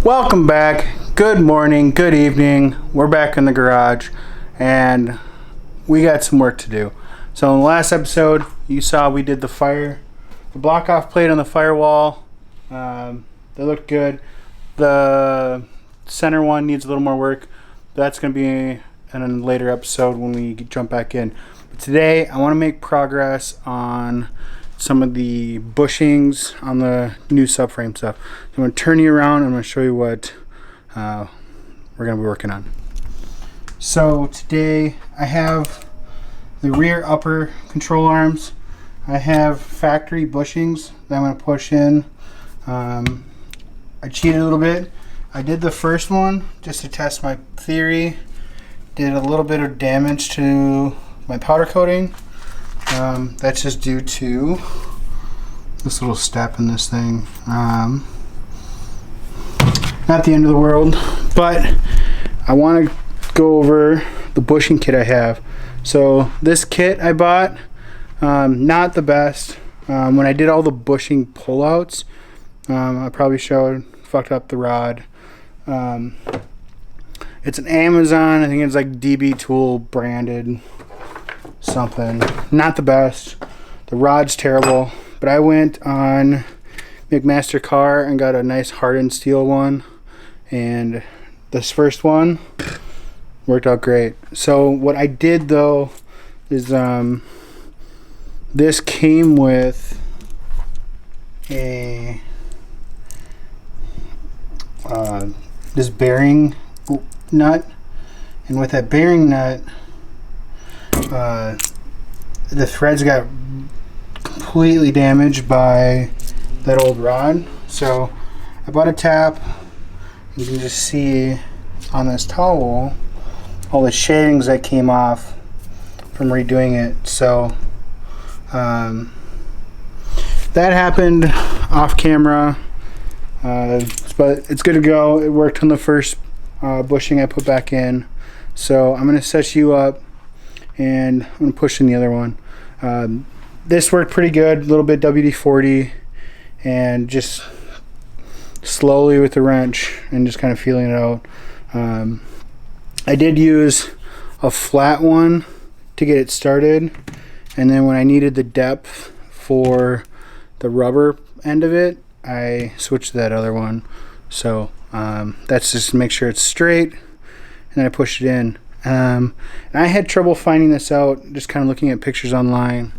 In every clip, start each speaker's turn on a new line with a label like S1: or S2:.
S1: Welcome back. Good morning, good evening. We're back in the garage and we got some work to do. So in the last episode you saw we did the block off plate on the firewall. They looked good. The center one needs a little more work. That's going to be in a later episode when we jump back in. But today I want to make progress on some of the bushings on the new subframe stuff. So I'm going to turn you around and I'm going to show you what we're going to be working on. So today I have the rear upper control arms. I have factory bushings that I'm going to push in. I cheated a little bit. I did the first one just to test my theory. Did a little bit of damage to my powder coating. That's just due to this little step in this thing. Not the end of the world, but I want to go over the bushing kit I have. So this kit I bought, not the best. When I did all the bushing pullouts, I probably fucked up the rod. It's an Amazon, I think it's like DB Tool branded something. Not the best. The rod's terrible, but I went on McMaster Car and got a nice hardened steel one, and this first one worked out great. So what I did though is this came with a this bearing nut, and with that bearing nut the threads got completely damaged by that old rod. So I bought a tap. You can just see on this towel all the shavings that came off from redoing it. So that happened off camera, but it's good to go. It worked on the first bushing I put back in. So I'm going to set you up and I'm going to push in the other one. This worked pretty good, a little bit WD-40 and just slowly with the wrench and just kind of feeling it out. I did use a flat one to get it started, and then when I needed the depth for the rubber end of it, I switched to that other one. So that's just to make sure it's straight, and then I pushed it in. And I had trouble finding this out just kind of looking at pictures online.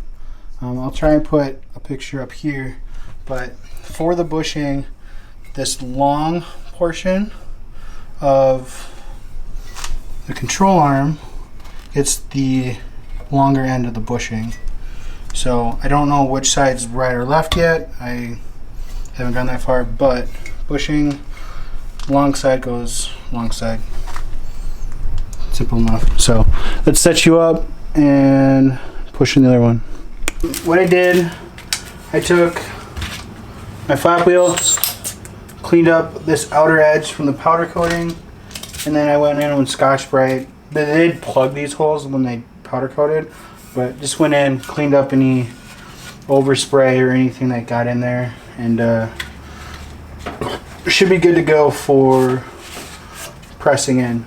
S1: I'll try and put a picture up here, but for the bushing, this long portion of the control arm, it's the longer end of the bushing. So I don't know which side's right or left yet. I haven't gone that far, but bushing long side goes long side. Simple enough. So let's set you up and push in the other one. What I did, I took my flap wheel, cleaned up this outer edge from the powder coating, and then I went in with Scotch-Brite. They did plug these holes when they powder coated, but just went in, cleaned up any overspray or anything that got in there, and should be good to go for pressing in.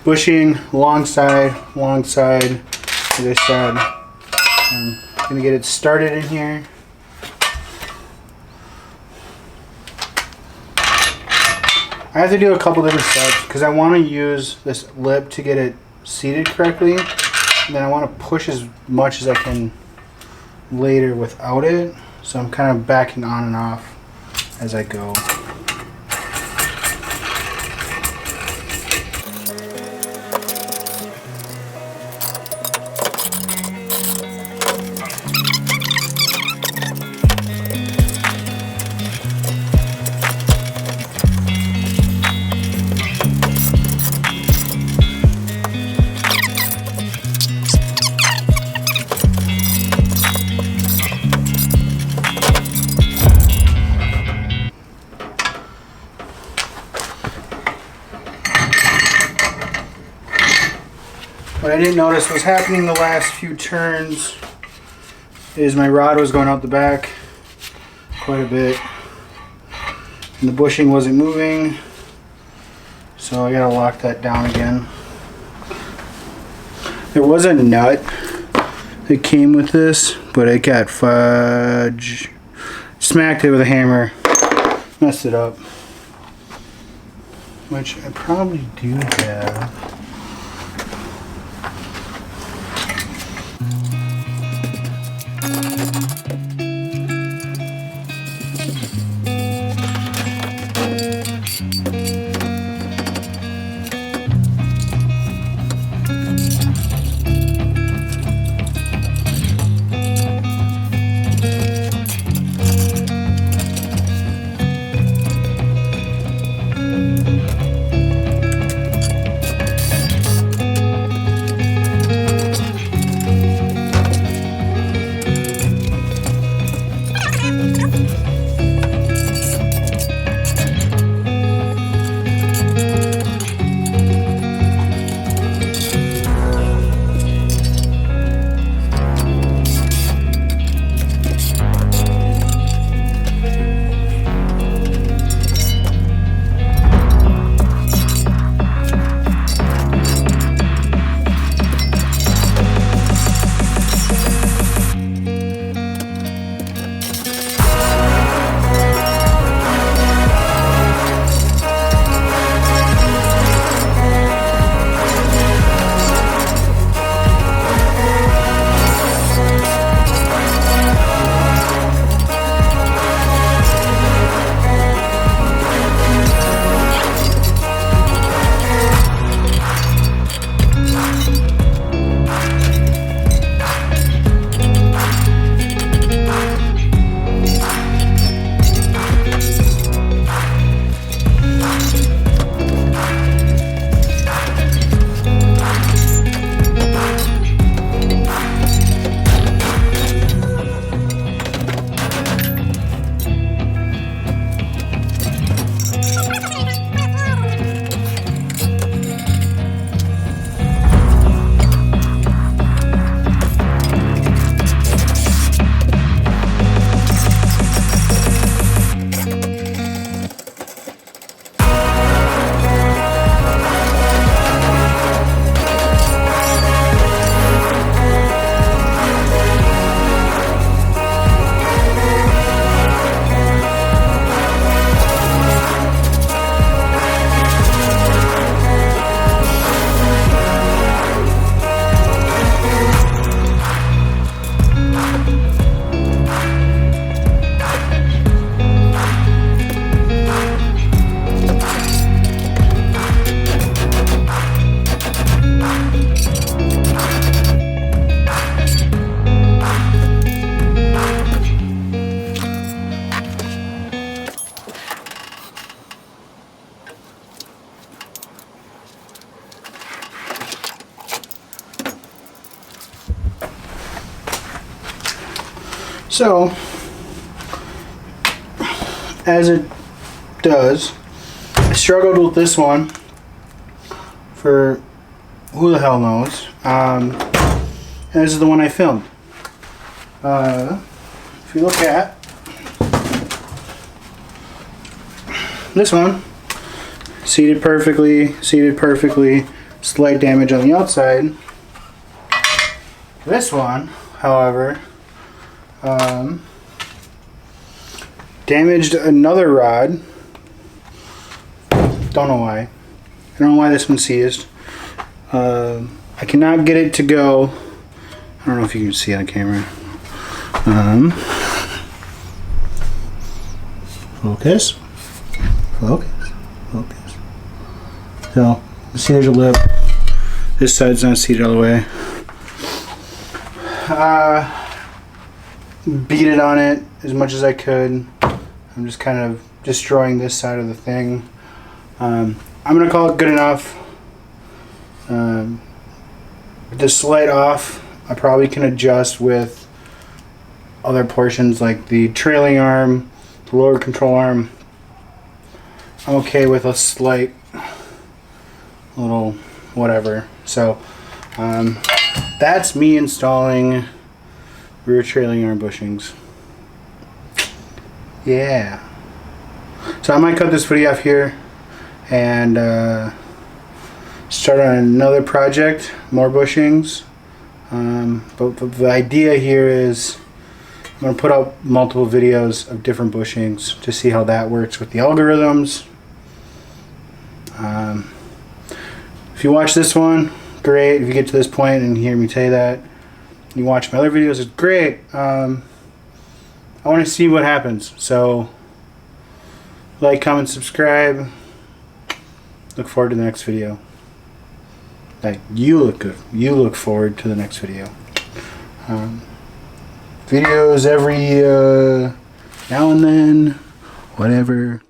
S1: Bushing long side, as I said. I'm gonna get it started in here. I have to do a couple different steps because I want to use this lip to get it seated correctly, and then I want to push as much as I can later without it. So I'm kind of backing on and off as I go. What I didn't notice was happening the last few turns is my rod was going out the back quite a bit. and the bushing wasn't moving, so I gotta lock that down again. There was a nut that came with this, but it got fudge. Smacked it with a hammer, messed it up. Which I probably do have. So, as it does, I struggled with this one for who the hell knows. And this is the one I filmed. If you look at this one, seated perfectly, slight damage on the outside. This one, however, damaged another rod. Don't know why. I don't know why this one's seized. I cannot get it to go. I don't know if you can see on camera. Focus. So, see, there's a lip. This side's not seated all the way. Beat it on it as much as I could. I'm just kind of destroying this side of the thing. I'm gonna call it good enough. With the slight off, I probably can adjust with other portions like the trailing arm, the lower control arm. I'm okay with a slight little whatever. So that's me installing rear trailing arm bushings. Yeah. So I might cut this video off here and start on another project, more bushings. But the idea here is I'm going to put out multiple videos of different bushings to see how that works with the algorithms. If you watch this one, great. If you get to this point and hear me say that, you watch my other videos, it's great. I want to see what happens. So like, comment, subscribe. Look forward to the next video. Like, you look good. You look forward to the next video. Videos every now and then, whatever.